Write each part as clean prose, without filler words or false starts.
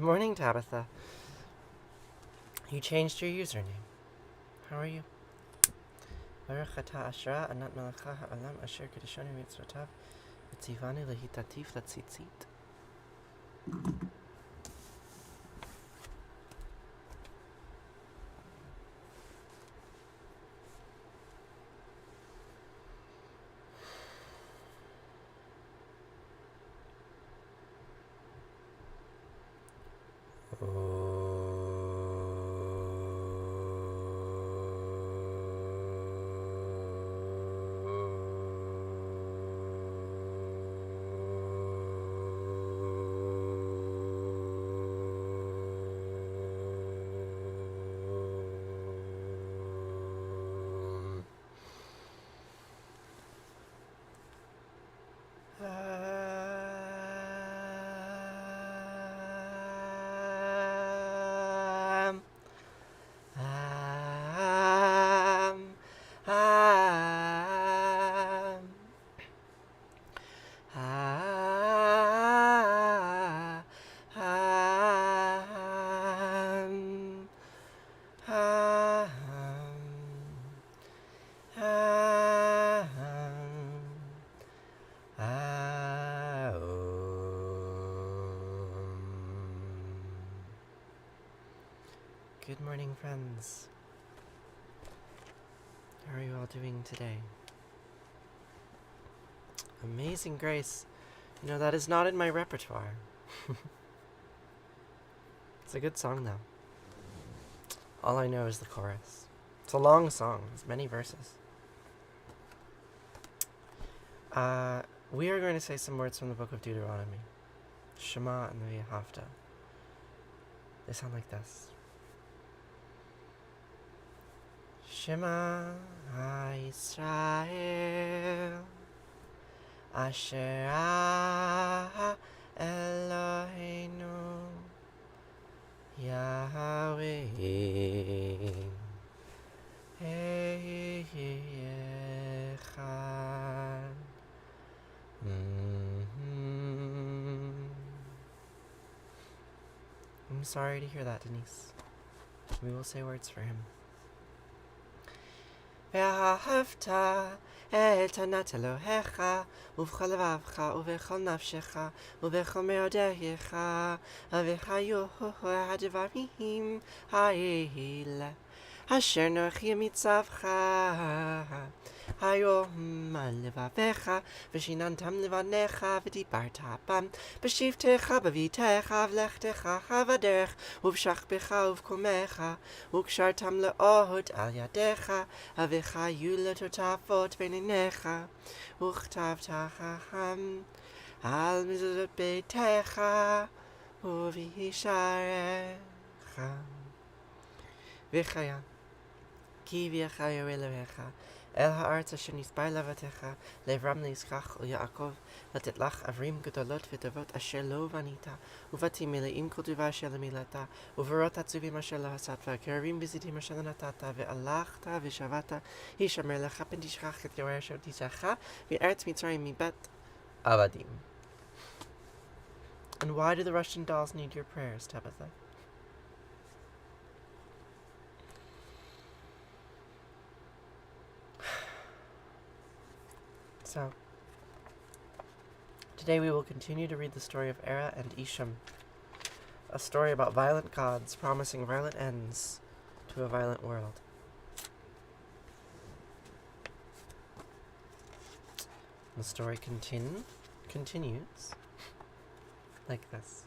morning, Tabitha. You changed your username. How are you? Baruch atah Asherah Anat Melacha Ha'olam Asher Kedeshanu Mitzvotav V'tzivanu Lehitativ Latzitzit. Good morning, friends. How are you all doing today? Amazing Grace. You know, that is not in my repertoire. It's a good song, though. All I know is the chorus. It's a long song. It's many verses. We are going to say some words from the book of Deuteronomy. Shema and the Vahafta. They sound like this. Shema Yisrael Asher Eloheinu Yahweh Echad. I'm sorry to hear that, Denise. We will say words for him. Vahafta את ענת אלוהיך ובכל לבבך ובכל נפשך ובכל מאודך וחיו הדברים האלה אשר נוחי מצווך היום על לבביך ושיננתם לבניך ודיברת בם בשבתך בביתך ולכתך בדרך ובשכבך ובקומך וקשרתם לעוד על ידיך וחיו לטוטפות בין עיניך וכתבתם על מזוזות ביתך ובשעריך וחיה כי ויחיו אלוהיך אל הארץ אשר נשבע לאבותיך לאברהם ליצחק וליעקב לתת לך ערים גדולות וטובות אשר לא בנית ובתים מלאים כל דבר אשר למילאת וברות עצובים אשר לא עשת והכרמים וזיתים אשר לא נתת והלכת ושבת הישמר לך פן תשכח את יורה אשר תישאך מארץ מצרים מבית עבדים. And why do the Russian dolls need your prayers, Tabitha? So, today we will continue to read the story of Era and Isham, a story about violent gods promising violent ends to a violent world. The story continues like this.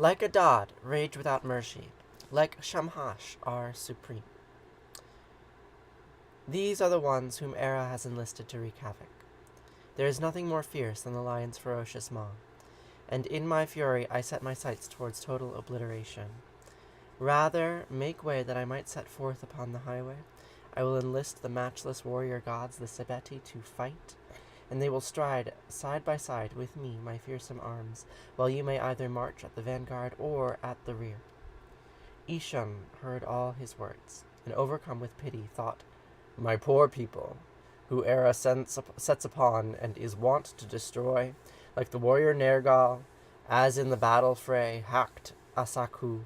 Like Adad, rage without mercy. Like Shamhash, our supreme. These are the ones whom Era has enlisted to wreak havoc. There is nothing more fierce than the lion's ferocious maw, and in my fury I set my sights towards total obliteration. Rather, make way that I might set forth upon the highway. I will enlist the matchless warrior gods, the Sebeti, to fight, and they will stride side by side with me, my fearsome arms, while you may either march at the vanguard or at the rear. Isham heard all his words, and overcome with pity, thought, My poor people, who Era sets upon and is wont to destroy, like the warrior Nergal, as in the battle fray hacked Asaku,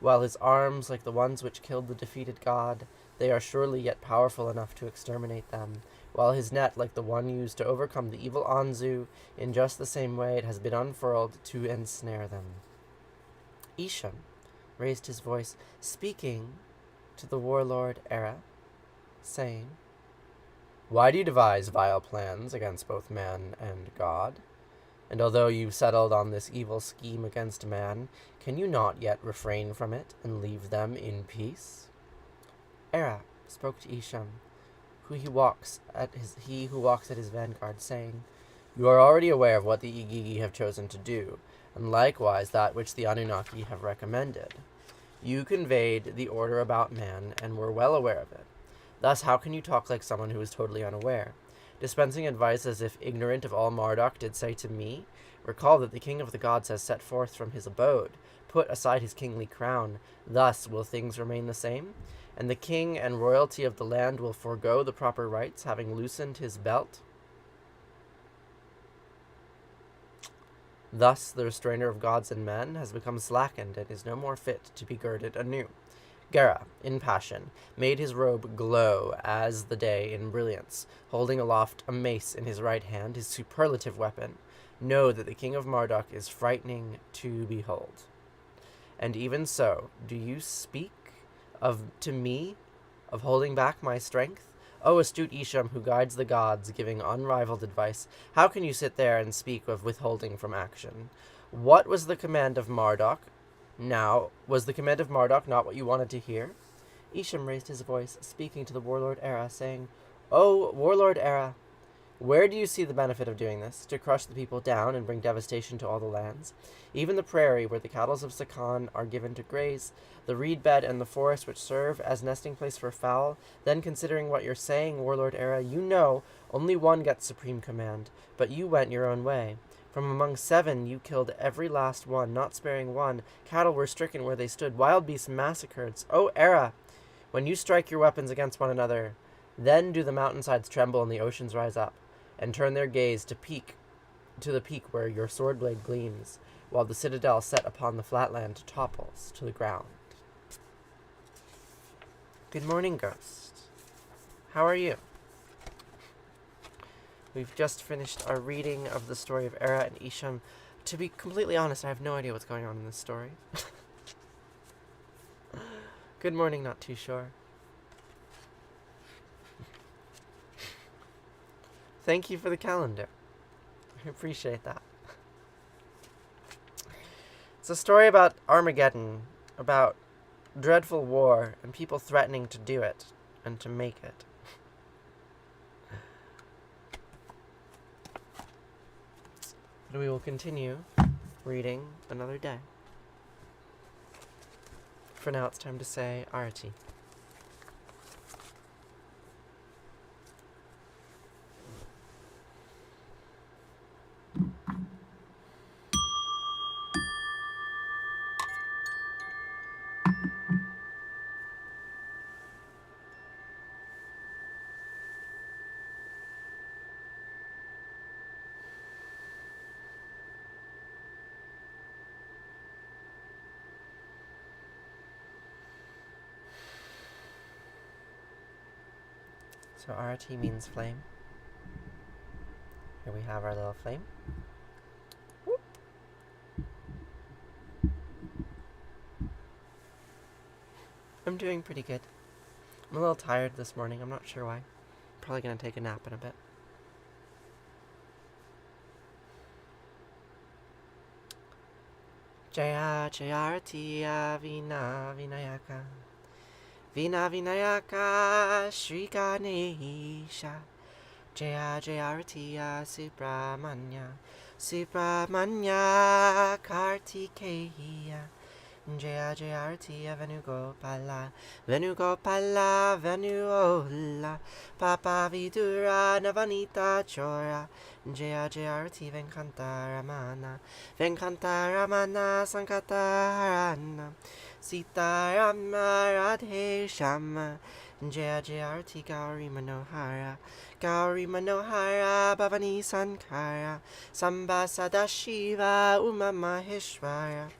while his arms, like the ones which killed the defeated god, they are surely yet powerful enough to exterminate them, while his net, like the one used to overcome the evil Anzu, in just the same way it has been unfurled to ensnare them. Isham raised his voice, speaking to the warlord Era, saying, Why do you devise vile plans against both man and God? And although you've settled on this evil scheme against man, can you not yet refrain from it and leave them in peace? Era spoke to Isham, he who walks at his vanguard, saying, You are already aware of what the Igigi have chosen to do, and likewise that which the Anunnaki have recommended. You conveyed the order about man, and were well aware of it. Thus, how can you talk like someone who is totally unaware? Dispensing advice as if ignorant of all Marduk did say to me, Recall that the king of the gods has set forth from his abode. Put aside his kingly crown. Thus will things remain the same? And the king and royalty of the land will forego the proper rights, having loosened his belt? Thus the restrainer of gods and men has become slackened and is no more fit to be girded anew. Gera, in passion, made his robe glow as the day in brilliance, holding aloft a mace in his right hand, his superlative weapon. Know that the king of Marduk is frightening to behold. And even so, do you speak to me of holding back my strength? O astute Isham, who guides the gods, giving unrivaled advice, how can you sit there and speak of withholding from action? What was the command of Marduk? Now, was the command of Marduk not what you wanted to hear? Isham raised his voice, speaking to the warlord Era, saying, O warlord Era, where do you see the benefit of doing this, to crush the people down and bring devastation to all the lands? Even the prairie, where the cattle of Sakan are given to graze, the reed bed and the forest which serve as nesting place for fowl, then considering what you're saying, warlord Era, you know only one gets supreme command, but you went your own way. From among 7 you killed every last one, not sparing one. Cattle were stricken where they stood, wild beasts massacred. O Era, when you strike your weapons against one another, then do the mountainsides tremble and the oceans rise up, and turn their gaze to the peak where your sword blade gleams, while the citadel set upon the flat land topples to the ground. Good morning, Ghost. How are you? We've just finished our reading of the story of Era and Isham. To be completely honest, I have no idea what's going on in this story. Good morning, not too sure. Thank you for the calendar. I appreciate that. It's a story about Armageddon, about dreadful war, and people threatening to do it, and to make it. But we will continue reading another day. For now, it's time to say Arati. So Arati means flame. Here we have our little flame. Whoop. I'm doing pretty good. I'm a little tired this morning. I'm not sure why. Probably going to take a nap in a bit. Jaya Jayarati Vina Vinayaka Vina Vinayaka Shri Ganesha Jaya Jayarati Subramanya Subramanya Kartikeya Jaya Jaya Arati Venugopala Venugopala Venuola Papa Vidura Navanita Chora Jaya Jaya Arati Venkantaramana Venkantaramana Sankataharana Sitarama Radhe Shama Jaya Jaya Arati Gauri Manohara Gauri Manohara Bhavani Sankara Samba Sadashiva Uma Maheshwara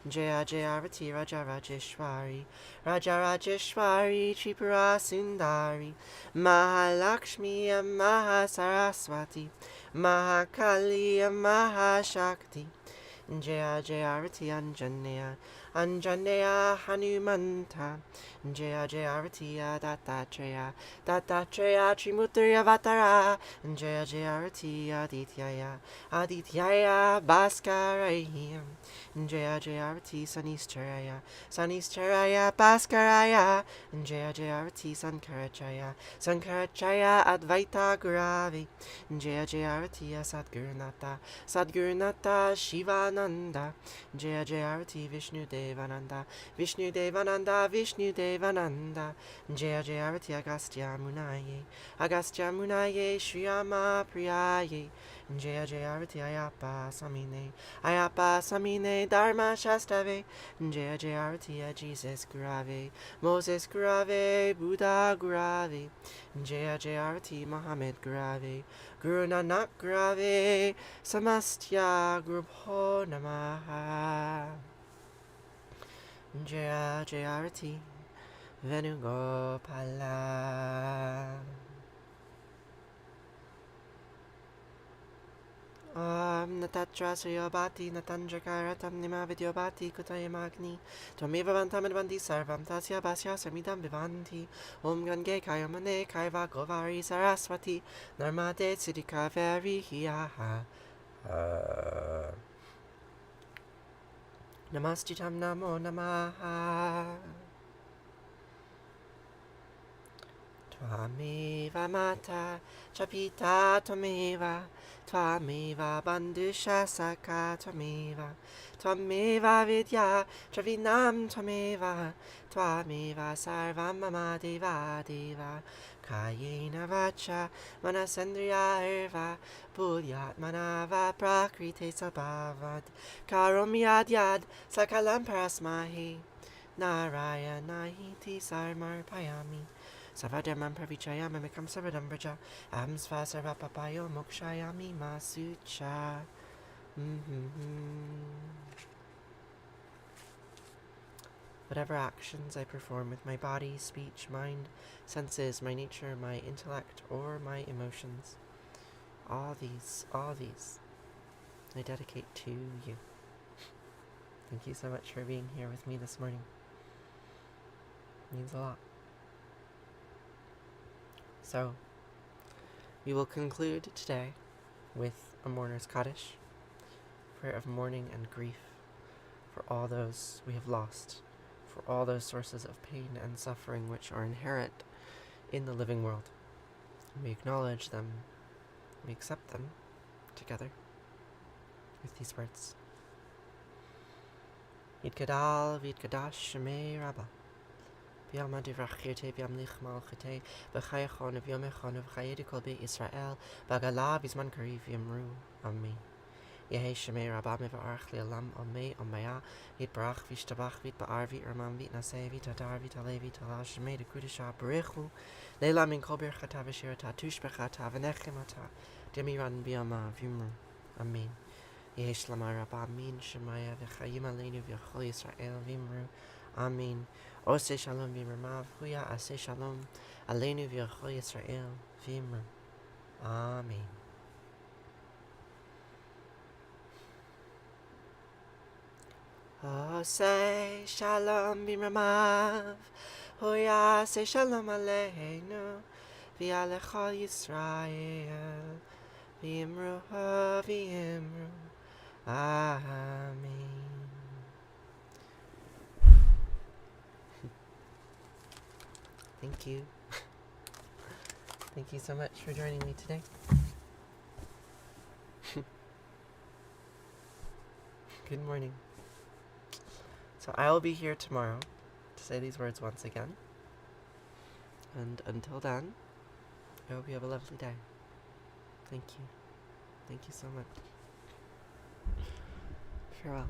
Jaya Jaya Arati Raja Rajeshwari Raja Rajeshwari Tripura Sundari Mahalakshmi Mahasaraswati Mahakali Mahashakti Jaya Jaya Arati Anjaneya Anjaneya Hanumanta Jaya Jaya Arati Dattatreya Dattatreya Trimutrya Vatara Jaya Jaya Arati Adityaya Adityaya Bhaskaraya Jaya Jaya Arati Sanistaraya Sanistaraya Bhaskaraya Jaya Jaya Arati Sankaracaya Sankaracaya Advaita Gurave Jaya Jaya Arati Sadgurunata Sadgurunata Shivananda Jaya Jaya Arati Vishnu Devananda Vishnu Devananda Vishnu Devananda Jaya Jaya Arati Agastya Munaye Agastya Munaye Shriyama Priyaye Jaya Jaya Arati Ayapa Samine Dharma Shastave Jaya Jaya Arati Jesus Gurave Moses Gurave Buddha Gurave Jaya Jaya Arati Muhammad Gurave Guru Nanak Gurave Samastya Gurubho Namaha Jaya Jaya Arati Venugopala Natatra Suyobati Natanjakaratam Nima Vidyobati Kutayamagni Twameva Vantamidvanti Sarvam Tasya Basya Samidam Vivanti Om Gange Kayamane Kaiva Govari Saraswati Narmade Siddhika Veri Hiyaha Namastitam Namo Namaha Twameva Mata Chapita Twameva Twameva Bandusha Saka Twameva Twameva Vidya Travinam Twameva Twameva Sarvam Mama Deva Deva Kayena Vacha Manasendriya Irva Bulyat Manava Prakrite Sabhavad Karom Yad Yad Sakalam Parasmahi Narayana Hiti Sarmar Payami Savadamam Pravichayam Amikam Savadam Braja Am Svasarva Papayo Mokshayami Masucha. Whatever actions I perform with my body, speech, mind, senses, my nature, my intellect, or my emotions, all these, I dedicate to you. Thank you so much for being here with me this morning. It means a lot. So, we will conclude today with a mourner's Kaddish, prayer of mourning and grief for all those we have lost, for all those sources of pain and suffering which are inherent in the living world. We acknowledge them, we accept them together with these words. Yidgadal v'yidgadash Shema Rabbah. B'yama divrachirte b'yam lichmal chite b'chayachon v'yomechon v'chayedi kol Israel b'agala b'zman kariv yamru. Amen. Yehi Shema Rabbah mevarach li'olam amei amaya yitbarach v'ishtabach v'yitba'ar v'yirmam v'yitnaseh v'yitadar v'yitale v'yitalal Shema dekudisha b'rechu leila min kol birchata v'shirata tushbechata v'nechemata demiran b'yama v'yumru. Amen. Yehi Shlama Rabbah min Shemaya v'chayim aleinu v'yachol Yisrael v'yimru. Amen. Ose shalom v'yirmav huya ase shalom aleinu v'yachol Yisrael v'yimru. Amen. Ose shalom v'yirmav huya ase shalom aleinu v'yalechol Yisrael v'yimru v'yimru. Amen. Thank you. Thank you so much for joining me today. Good morning. So I will be here tomorrow to say these words once again. And until then, I hope you have a lovely day. Thank you. Thank you so much. Farewell.